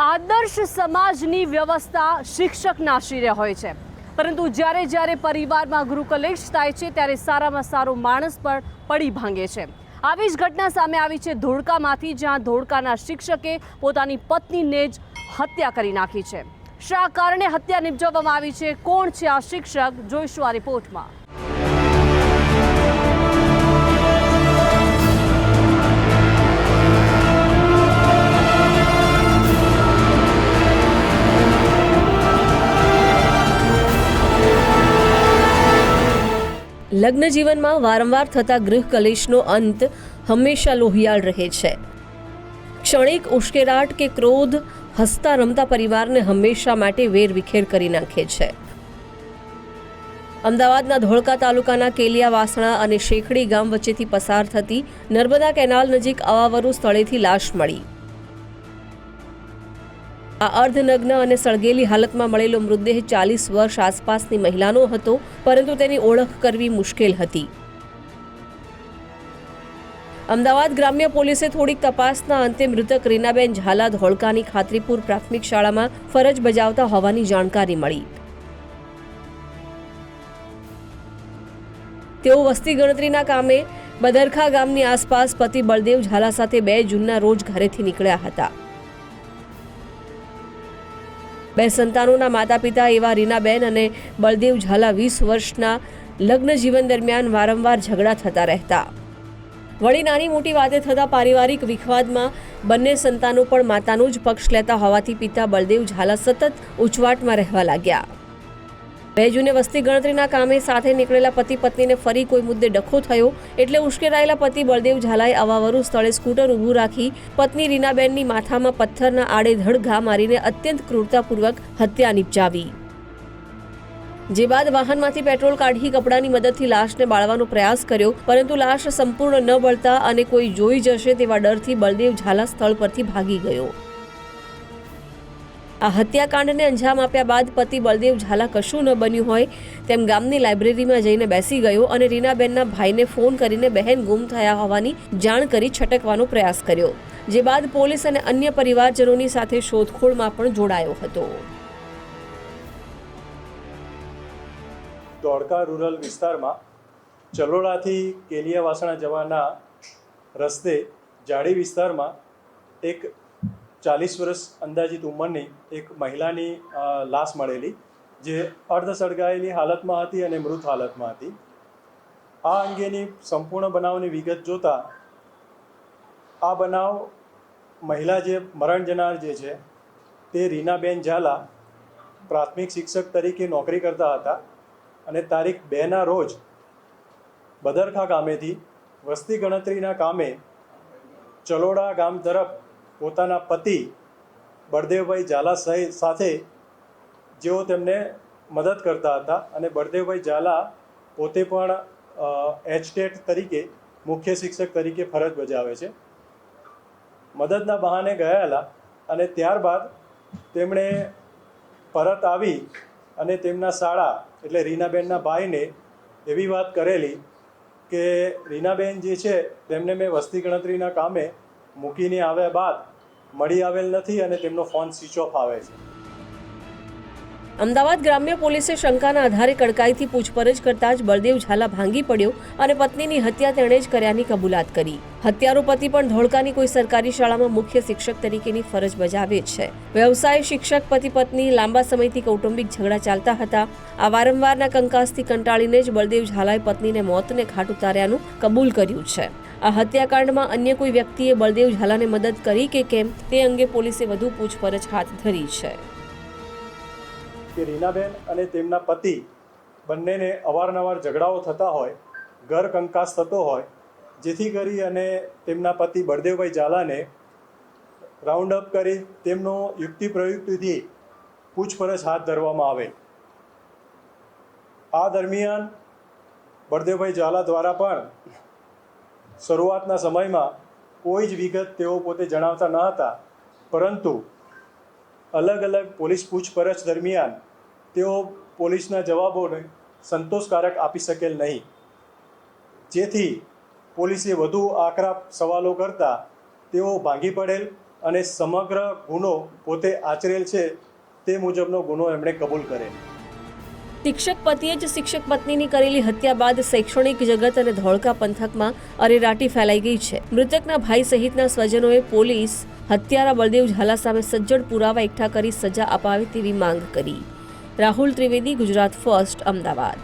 આદર્શ સમાજની વ્યવસ્થા શિક્ષકના શિરે હોય છે, પરંતુ જ્યારે જ્યારે પરિવારમાં ગૃહકલેશ થાય છે ત્યારે સારામાં સારો માણસ પણ પડી ભાંગે છે। આવી જ ઘટના સામે આવી છે ધોળકામાંથી, જ્યાં ધોળકાના શિક્ષકે પોતાની પત્નીને જ હત્યા કરી નાખી છે। શા કારણે હત્યા નિપજાવવામાં આવી છે, કોણ છે આ શિક્ષક, જોઈશું આ રિપોર્ટમાં। લગ્ન જીવનમાં વારંવાર થતા ગૃહ કલેશનો અંત હંમેશા લોહિયાળ રહે છે। ક્ષણિક ઉશ્કેરાટ કે ક્રોધ હસતા રમતા પરિવારને હંમેશા માટે વેરવિખેર કરી નાખે છે। અમદાવાદના ધોળકા તાલુકાના કેલિયા વાસણા અને શેખડી ગામ વચ્ચેથી પસાર થતી નર્મદા કેનાલ નજીક અવાવરૂ સ્થળેથી લાશ મળી। આ અર્ધનગ્ન અને સળગેલી હાલતમાં મળેલો મૃતદેહ 40 વર્ષ આસપાસની મહિલાનો હતો, પરંતુ તેની ઓળખ કરવી મુશ્કેલ હતી। અમદાવાદ ગ્રામ્ય પોલીસે થોડીક તપાસના અંતે મૃતક રીનાબેન ઝાલા ધોળકાની ખાતરીપુર પ્રાથમિક શાળામાં ફરજ બજાવતા હોવાની જાણકારી મળી। તેઓ વસ્તી ગણતરીના કામે બદરખા ગામની આસપાસ પતિ બળદેવ ઝાલા સાથે 2 જૂનના રોજ ઘરેથી નીકળ્યા હતા। 2 સંતાનોના માતા પિતા એવા રીનાબેન અને બળદેવ ઝાલા 20 વર્ષના લગ્ન જીવન દરમિયાન વારંવાર ઝઘડા થતા રહેતા। વળી નાની મોટી વાતે થતા પારિવારિક વિખવાદમાં બંને સંતાનો પણ માતાનો જ પક્ષ લેતા હોવાથી પિતા બળદેવ ઝાલા સતત ઉચવાટમાં રહેવા લાગ્યા। 2 જૂને વસ્તી ગણતરીના કામે સાથે નીકળેલા પતિ પત્નીને ફરી કોઈ મુદ્દે ડખો થયો એટલે ઉશ્કેરાયેલા પતિ બળદેવ ઝાલાએ અવાવરૂ સ્થળે સ્કૂટર ઊભું રાખી પત્ની રીનાબેનની માથામાં પથ્થરના આડેધડ ઘા મારીને અત્યંત ક્રૂરતાપૂર્વક હત્યા નિપજાવી। જે બાદ વાહનમાંથી પેટ્રોલ કાઢી કપડાની મદદથી લાશને બાળવાનો પ્રયાસ કર્યો, પરંતુ લાશ સંપૂર્ણ ન બળતા અને કોઈ જોઈ જશે તેવા ડરથી બળદેવ ઝાલા સ્થળ પરથી ભાગી ગયો। આ હત્યાકાંડને અંજામ આપ્યા બાદ પતિ બળદેવ ઝાલા કશું ન બન્યું હોય તેમ ગામની લાઇબ્રેરીમાં જઈને બેસી ગયો અને રીનાબેનના ભાઈને ફોન કરીને બહેન ગુમ થયા હોવાની જાણ કરી છટકવાનો પ્રયાસ કર્યો। જે બાદ પોલીસ અને અન્ય પરિવારજનોની સાથે શોધખોળમાં પણ જોડાયો હતો। ધોળકા રૂરલ વિસ્તારમાં ચલોડાથી કેલિયા વાસણા જવાના રસ્તે જાડી વિસ્તારમાં એક 40 વર્ષ અંદાજિત ઉંમરની એક મહિલાની લાશ મળેલી, જે અર્ધ સળગાયેલી હાલતમાં હતી અને મૃત હાલતમાં હતી। આ અંગેની સંપૂર્ણ બનાવની વિગત જોતા આ બનાવ મહિલા જે મરણ જનાર જે છે તે રીનાબેન ઝાલા પ્રાથમિક શિક્ષક તરીકે નોકરી કરતા હતા અને તારીખ 2ના રોજ બદરખા ગામેથી વસ્તી ગણતરીના કામે ચલોડા ગામ તરફ પોતાના પતિ બળદેવભાઈ ઝાલા સાથે જેઓ તેમને મદદ કરતા હતા અને બળદેવભાઈ ઝાલા પોતે પણ એચટેટ તરીકે મુખ્ય શિક્ષક તરીકે ફરજ બજાવે છે। મદદના બહાને ગયેલા અને ત્યારબાદ તેમણે પરત આવી અને તેમના શાળા એટલે રીનાબેનના ભાઈને એવી વાત કરેલી કે રીનાબેન જે છે તેમને મેં વસ્તી ગણતરીના કામે મૂકીને આવ્યા બાદ મળી આવેલ નથી અને તેમનો ફોન સ્વિચ ઓફ આવે છે। અમદાવાદ ગ્રામ્ય પોલીસે શંકાના આધારે કડકાઈથી પૂછપરછ કરતા જ બળદેવ ઝાલા ભાંગી પડ્યો અને પત્નીની હત્યા તેણે જ કર્યાની કબૂલાત કરી। હત્યારો પતિ પણ ધોળકાની કોઈ સરકારી શાળામાં મુખ્ય શિક્ષક તરીકેની ફરજ બજાવે છે। વ્યવસાય શિક્ષક પતિ પત્ની લાંબા સમયથી કૌટુંબિક ઝઘડા ચાલતા હતા। આ વારંવારના કંકાસથી કંટાળીને જ બળદેવ ઝાલાએ પત્નીને મોતને ઘાટ ઉતાર્યાનું કબૂલ કર્યું છે। આ હત્યાકાંડમાં અન્ય કોઈ વ્યક્તિએ બળદેવ ઝાલાને મદદ કરી કે કેમ તે અંગે પોલીસે વધુ પૂછપરછ હાથ ધરી છે। કે રીનાબેન અને તેમના પતિ બંનેને અવારનવાર ઝઘડાઓ થતા હોય, ઘર કંકાસ થતો હોય, જેથી કરી અને તેમના પતિ બળદેવભાઈ ઝાલાને રાઉન્ડ અપ કરી તેમનો યુક્તિ પ્રયુક્તિથી પૂછપરછ હાથ ધરવામાં આવે। આ દરમિયાન બળદેવભાઈ ઝાલા દ્વારા પણ શરૂઆતના સમયમાં કોઈ જ વિગત તેઓ પોતે જણાવતા ન હતા, પરંતુ અલગ અલગ પોલીસ પૂછપરછ દરમિયાન તેઓ પોલીસના જવાબોને સંતોષકારક આપી શકેલ નહીં, જેથી પોલીસે વધુ આકરા સવાલો કરતા તેઓ ભાંગી પડેલ અને સમગ્ર ગુનો પોતે આચરેલ છે તે મુજબનો ગુનો એમણે કબૂલ કરેલ. શિક્ષક પતિએ જ શિક્ષક પત્નીની કરેલી હત્યા બાદ શૈક્ષણિક જગત અને ધોળકા પંથકમાં અરેરાટી ફેલાઈ ગઈ છે. મૃતકના ભાઈ સહિતના સ્વજનોએ પોલીસ હત્યારા બળદેવ ઝાલા સામે સજ્જડ પુરાવા એકઠા કરી સજા અપાવે તેવી માંગ કરી. રાહુલ ત્રિવેદી, ગુજરાત ફર્સ્ટ, અમદાવાદ.